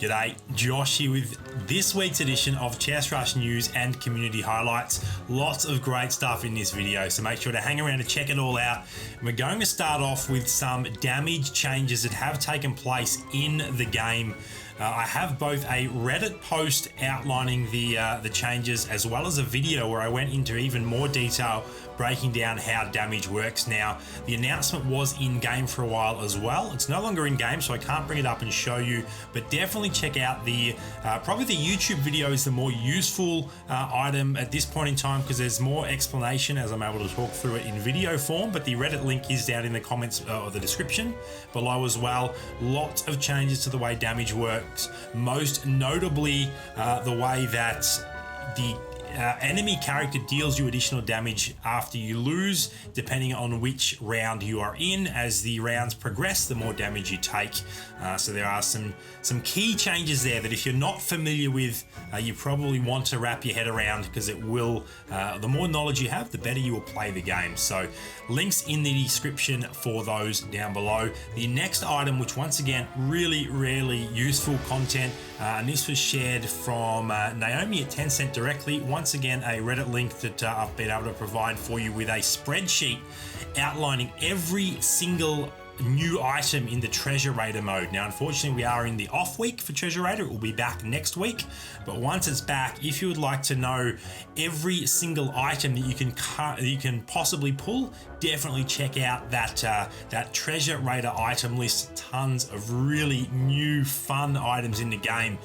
G'day, Josh here with this week's edition of Chess Rush News and Community Highlights. Lots of great stuff in this video, so make sure to hang around to check it all out. We're going to start off with some damage changes that have taken place in the game. I have both a Reddit post outlining the changes, as well as a video where I went into even more detail breaking down how damage works. Now, the announcement was in game for a while as well. It's no longer in game, so I can't bring it up and show you, but definitely check out the probably the YouTube video is the more useful item at this point in time, because there's more explanation as I'm able to talk through it in video form. But the Reddit link is down in the comments or the description below as well. Lots of changes to the way damage works, most notably the way that the enemy character deals you additional damage after you lose, depending on which round you are in. As the rounds progress, the more damage you take. So there are some key changes there that if you're not familiar with, you probably want to wrap your head around, because it will, the more knowledge you have, the better you will play the game. So links in the description for those down below. The next item, which once again, really useful content, and this was shared from Naomi at Tencent directly. Once again, a Reddit link that I've been able to provide for you with a spreadsheet outlining every single new item in the Treasure Raider mode. Now, unfortunately, we are in the off week for Treasure Raider. It will be back next week, but once it's back, if you would like to know every single item that you can possibly pull, definitely check out that Treasure Raider item list. Tons of really new fun items in the game.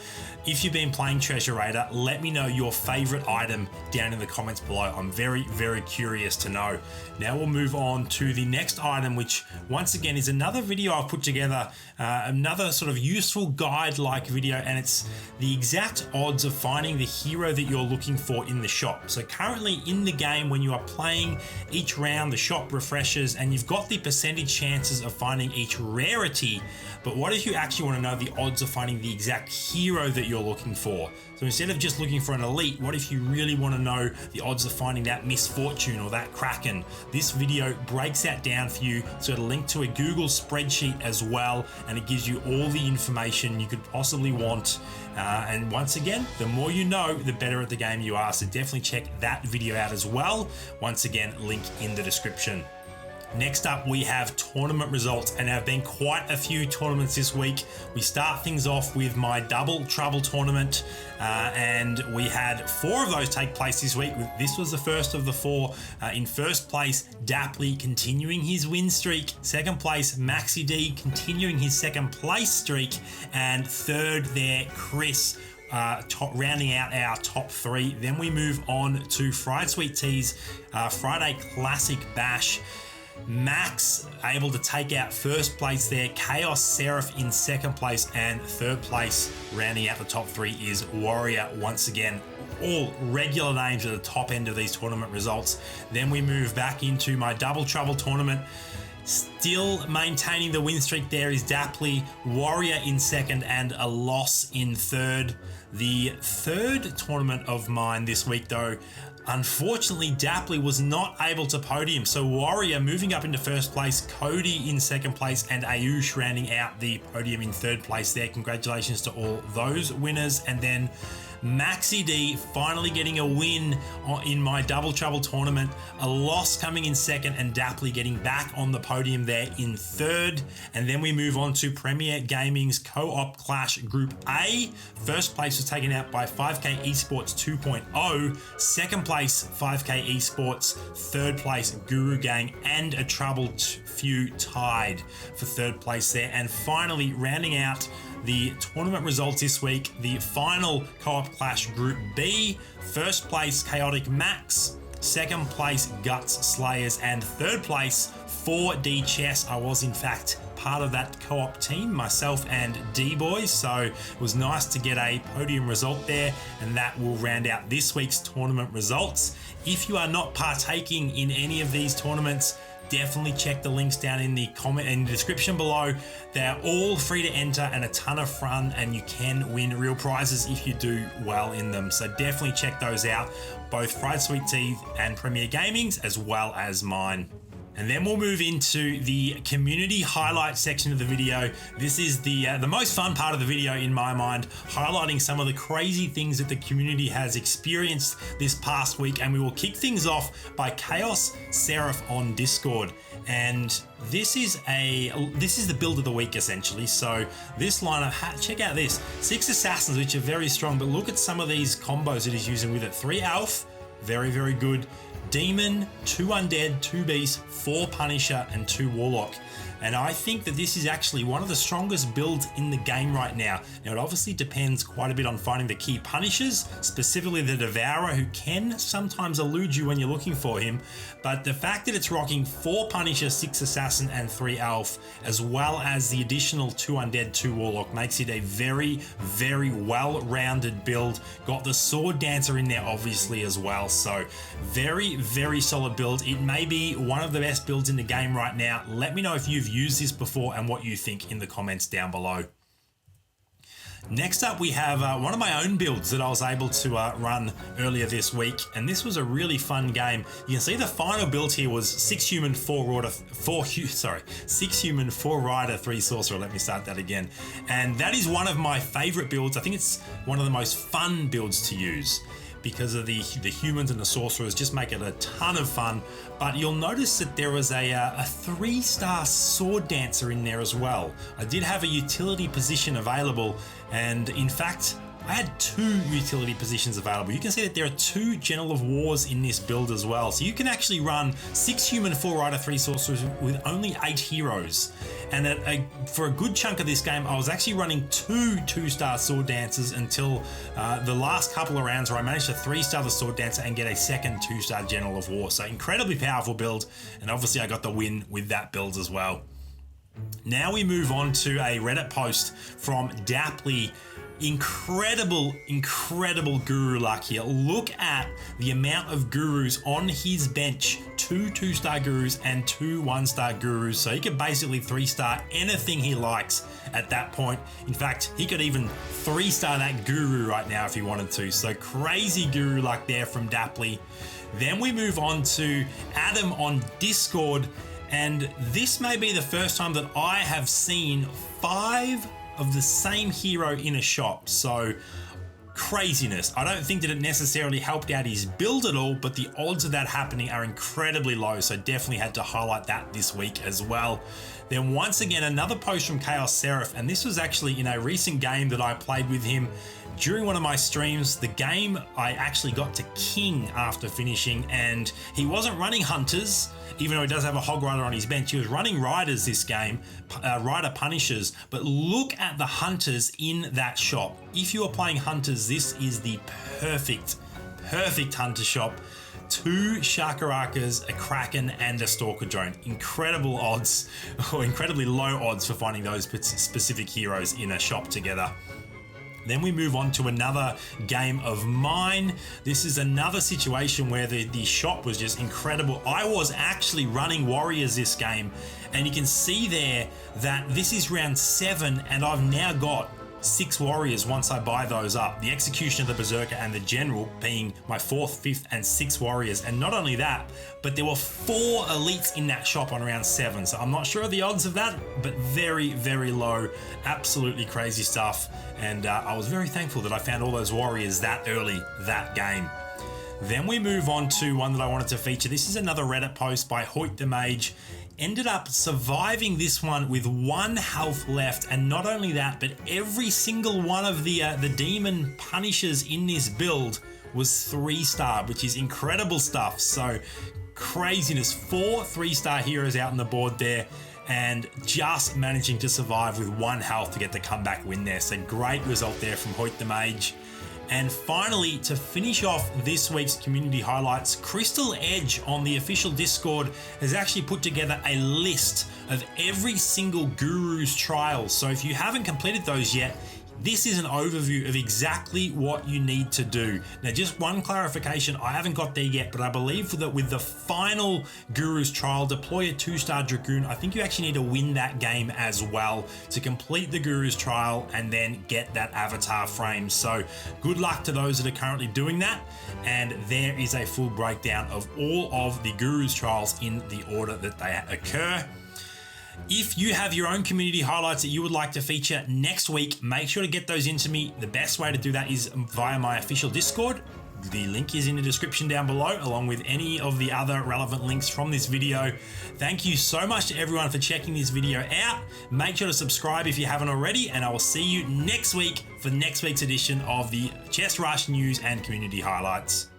If you've been playing Treasure Raider, let me know your favorite item down in the comments below. I'm very curious to know. Now we'll move on to the next item, which once again is another video I've put together, another sort of useful guide-like video, and it's the exact odds of finding the hero that you're looking for in the shop. So currently in the game, when you are playing, each round the shop refreshes and you've got the percentage chances of finding each rarity. But what if you actually want to know the odds of finding the exact hero that you're looking for? So instead of just looking for an elite, what if you really want to know the odds of finding that Misfortune or that Kraken? This video breaks that down for you. So it'll link to a Google spreadsheet as well, and it gives you all the information you could possibly want. And once again, the more you know, the better at the game you are. So definitely check that video out as well. Once again, link in the description. Next up, we have tournament results, and there have been quite a few tournaments this week. We start things off with my Double Trouble tournament, and we had 4 of those take place this week. This was the first of the 4. In first place, Dapley continuing his win streak. Second place, Maxi D continuing his second place streak. And third there, Chris, rounding out our top 3. Then we move on to Fried Sweet Tea's Friday Classic Bash. Max able to take out first place there, Chaos Seraph in second place, and third place rounding out the top 3 is Warrior. Once again, all regular names at the top end of these tournament results. Then we move back into my Double Trouble tournament. Still maintaining the win streak there is Dapley, Warrior in second, and a loss in third. The third tournament of mine this week, though, unfortunately, Dapley was not able to podium. So Warrior moving up into first place, Cody in second place, and Ayush rounding out the podium in third place there. Congratulations to all those winners. And then Maxi D finally getting a win in my Double Trouble tournament, a loss coming in second, and Dapley getting back on the podium there in third. And then we move on to Premier Gaming's Co-op Clash Group A. First place was taken out by 5K Esports 2.0, second place 5K Esports, third place Guru Gang, and a Troubled Few tied for third place there. And finally, rounding out the tournament results this week, the final Co-op Clash Group B. First place Chaotic Max, second place Guts Slayers, and third place 4D Chess. I was in fact part of that co-op team, myself and D-Boys, so it was nice to get a podium result there, and that will round out this week's tournament results. If you are not partaking in any of these tournaments, definitely check the links down in the comment and description below. They're all free to enter and a ton of fun, and you can win real prizes if you do well in them. So definitely check those out, both Fried Sweet Tea and Premier Gaming's as well as mine. And then we'll move into the community highlight section of the video. This is the most fun part of the video in my mind, highlighting some of the crazy things that the community has experienced this past week. And we will kick things off by Chaos Seraph on Discord. And this is the build of the week essentially. So this lineup, check out this, 6 assassins, which are very strong, but look at some of these combos that he's using with it. 3 Elf, very, very good. Demon, 2 Undead, 2 Beast, 4 Punisher, and 2 Warlock. And I think that this is actually one of the strongest builds in the game right now. Now, it obviously depends quite a bit on finding the key Punishers, specifically the Devourer, who can sometimes elude you when you're looking for him. But the fact that it's rocking 4 Punisher, 6 Assassin, and 3 Elf, as well as the additional 2 Undead, 2 Warlock, makes it a very, very well-rounded build. Got the Sword Dancer in there, obviously, as well. So, very, very solid build. It may be one of the best builds in the game right now. Let me know if you've used this before and what you think in the comments down below. Next up, we have one of my own builds that I was able to run earlier this week, and this was a really fun game. You can see the final build here was 6 human, 4 rider, 3 sorcerer. Let me start that again. And that is one of my favorite builds. I think it's one of the most fun builds to use, because of the humans and the sorcerers just make it a ton of fun. But you'll notice that there was a 3-star sword dancer in there as well. I did have a utility position available, and in fact, I had 2 utility positions available. You can see that there are 2 General of Wars in this build as well. So you can actually run 6 human, 4 rider, 3 sorcerers with only 8 heroes. And for a good chunk of this game, I was actually running 2 2-star sword dancers until the last couple of rounds, where I managed to 3-star the sword dancer and get a second 2-star General of War. So incredibly powerful build, and obviously I got the win with that build as well. Now we move on to a Reddit post from Dapley. Incredible guru luck here. Look at the amount of gurus on his bench. 2 2-star gurus and 2 1-star gurus. So he can basically 3-star anything he likes at that point. In fact, he could even 3-star that guru right now if he wanted to. So crazy guru luck there from Dapley. Then we move on to Adam on Discord. And this may be the first time that I have seen 5 of the same hero in a shop. So craziness. I don't think that it necessarily helped out his build at all, but the odds of that happening are incredibly low. So definitely had to highlight that this week as well. Then once again, another post from Chaos Seraph, and this was actually in a recent game that I played with him during one of my streams. The game I actually got to King after finishing, and he wasn't running Hunters, even though he does have a Hog Rider on his bench. He was running Riders this game, Rider Punishers, but look at the Hunters in that shop. If you are playing Hunters, this is the perfect Hunter shop. 2 Shakarakas, a Kraken, and a Stalker Drone. Incredible odds, or incredibly low odds for finding those specific heroes in a shop together. Then we move on to another game of mine. This is another situation where the shop was just incredible. I was actually running Warriors this game, and you can see there that this is round 7, and I've now got 6 Warriors once I buy those up. The Executioner, the Berserker, and the General being my 4th, 5th, and 6th Warriors. And not only that, but there were 4 Elites in that shop on round 7. So I'm not sure of the odds of that, but very, very low. Absolutely crazy stuff. And I was very thankful that I found all those Warriors that early that game. Then we move on to one that I wanted to feature. This is another Reddit post by Hoyt the Mage. Ended up surviving this one with 1 health left, and not only that, but every single one of the demon punishers in this build was 3-star, which is incredible stuff. So craziness. 4 3-star heroes out on the board there, and just managing to survive with 1 health to get the comeback win there. So great result there from Hoyt the Mage. And finally, to finish off this week's community highlights, Crystal Edge on the official Discord has actually put together a list of every single guru's trials. So if you haven't completed those yet, this is an overview of exactly what you need to do. Now, just one clarification, I haven't got there yet, but I believe that with the final Guru's trial, deploy a 2-star Dragoon, I think you actually need to win that game as well to complete the Guru's trial and then get that avatar frame. So good luck to those that are currently doing that. And there is a full breakdown of all of the Guru's trials in the order that they occur. If you have your own community highlights that you would like to feature next week, make sure to get those into me. The best way to do that is via my official Discord. The link is in the description down below, along with any of the other relevant links from this video. Thank you so much to everyone for checking this video out. Make sure to subscribe if you haven't already, and I will see you next week for next week's edition of the Chess Rush News and Community Highlights.